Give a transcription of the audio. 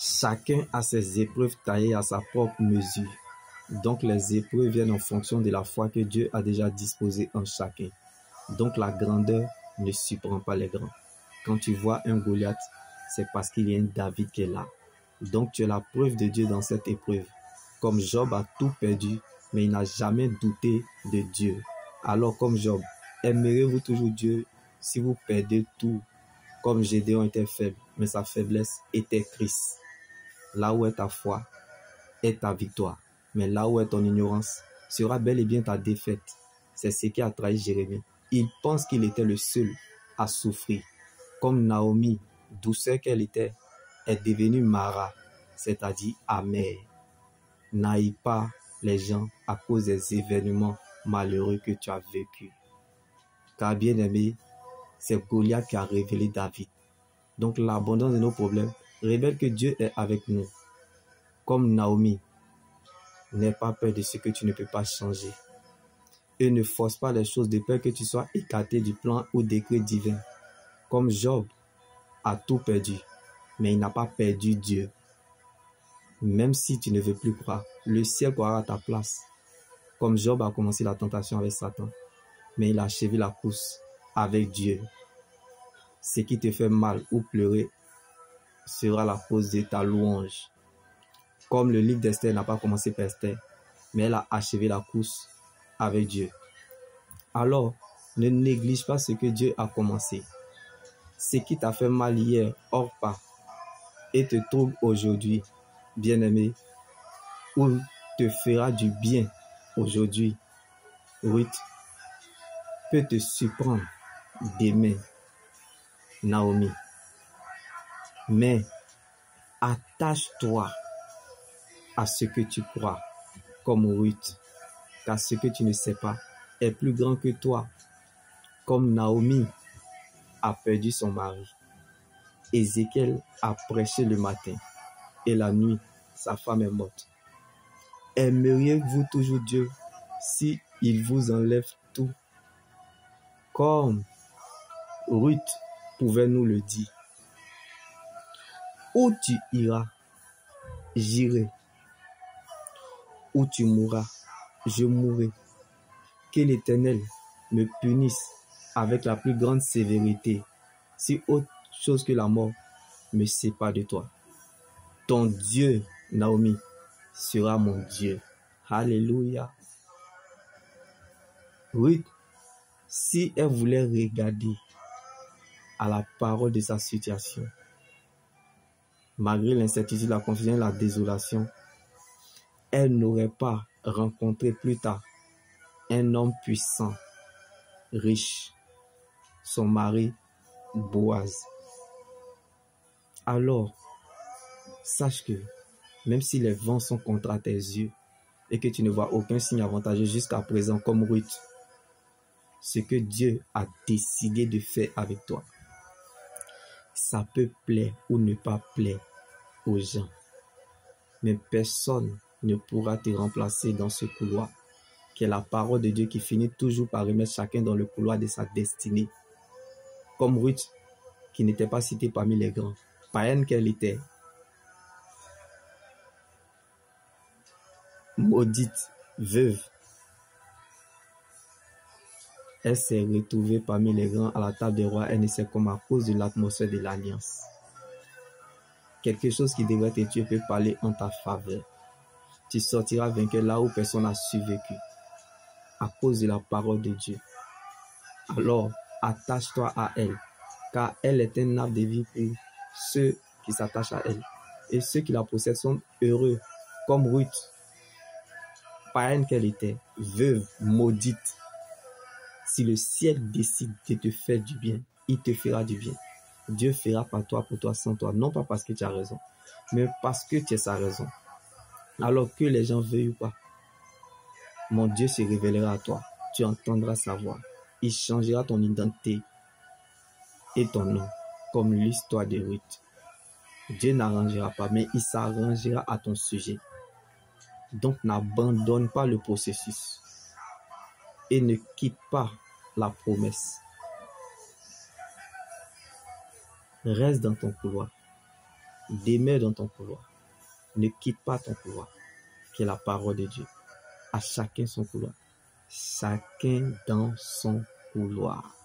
Chacun a ses épreuves taillées à sa propre mesure. Donc les épreuves viennent en fonction de la foi que Dieu a déjà disposée en chacun. Donc la grandeur ne surprend pas les grands. Quand tu vois un Goliath, c'est parce qu'il y a un David qui est là. Donc tu es la preuve de Dieu dans cette épreuve. Comme Job a tout perdu, mais il n'a jamais douté de Dieu. Alors comme Job, aimerez-vous toujours Dieu si vous perdez tout? Comme Gédéon était faible, mais sa faiblesse était Christ. Là où est ta foi, est ta victoire. Mais là où est ton ignorance, sera bel et bien ta défaite. C'est ce qui a trahi Jérémie. Il pense qu'il était le seul à souffrir. Comme Naomi, douceur qu'elle était, est devenue Mara, c'est-à-dire amère. N'haïs pas les gens à cause des événements malheureux que tu as vécus. Car bien aimé, c'est Goliath qui a révélé David. Donc l'abondance de nos problèmes révèle que Dieu est avec nous. Comme Naomi, n'aie pas peur de ce que tu ne peux pas changer. Et ne force pas les choses de peur que tu sois écarté du plan ou décret divin. Comme Job a tout perdu, mais il n'a pas perdu Dieu. Même si tu ne veux plus croire, le ciel croira à ta place. Comme Job a commencé la tentation avec Satan, mais il a achevé la course avec Dieu. Ce qui te fait mal ou pleurer sera la cause de ta louange. Comme le livre d'Esther n'a pas commencé par Esther, mais elle a achevé la course avec Dieu. Alors, ne néglige pas ce que Dieu a commencé. Ce qui t'a fait mal hier, hors pas, et te trouble aujourd'hui, bien-aimé, ou te fera du bien aujourd'hui, Ruth, peut te surprendre demain, Naomi. Mais attache-toi à ce que tu crois, comme Ruth, car ce que tu ne sais pas est plus grand que toi. Comme Naomi a perdu son mari, Ézéchiel a prêché le matin et la nuit, sa femme est morte. Aimeriez-vous toujours Dieu si il vous enlève tout? Comme Ruth pouvait nous le dire. Où tu iras, j'irai. Où tu mourras, je mourrai. Que l'Éternel me punisse avec la plus grande sévérité, si autre chose que la mort me sépare de toi. Ton Dieu, Naomi, sera mon Dieu. Alléluia. Ruth, si elle voulait regarder à la parole de sa situation, malgré l'incertitude, la confusion et la désolation, elle n'aurait pas rencontré plus tard un homme puissant, riche, son mari Boaz. Alors, sache que même si les vents sont contre tes yeux et que tu ne vois aucun signe avantageux jusqu'à présent comme Ruth, ce que Dieu a décidé de faire avec toi, ça peut plaire ou ne pas plaire aux gens. Mais personne ne pourra te remplacer dans ce couloir, qui est la parole de Dieu qui finit toujours par remettre chacun dans le couloir de sa destinée. Comme Ruth, qui n'était pas citée parmi les grands, païenne qu'elle était, maudite, veuve, elle s'est retrouvée parmi les grands à la table des rois. Elle ne sait comment, à cause de l'atmosphère de l'alliance. Quelque chose qui devrait te tuer peut parler en ta faveur. Tu sortiras vainqueur là où personne n'a survécu, à cause de la parole de Dieu. Alors, attache-toi à elle, car elle est un arbre de vie pour ceux qui s'attachent à elle. Et ceux qui la possèdent sont heureux, comme Ruth, païenne qu'elle était, veuve, maudite. Si le ciel décide de te faire du bien, il te fera du bien. Dieu fera par toi, pour toi, sans toi. Non pas parce que tu as raison, mais parce que tu es sa raison. Alors que les gens veuillent ou pas, mon Dieu se révélera à toi. Tu entendras sa voix. Il changera ton identité et ton nom, comme l'histoire de Ruth. Dieu n'arrangera pas, mais il s'arrangera à ton sujet. Donc n'abandonne pas le processus et ne quitte pas la promesse. Reste dans ton couloir. Demeure dans ton couloir. Ne quitte pas ton couloir, qui est la parole de Dieu. À chacun son couloir. Chacun dans son couloir.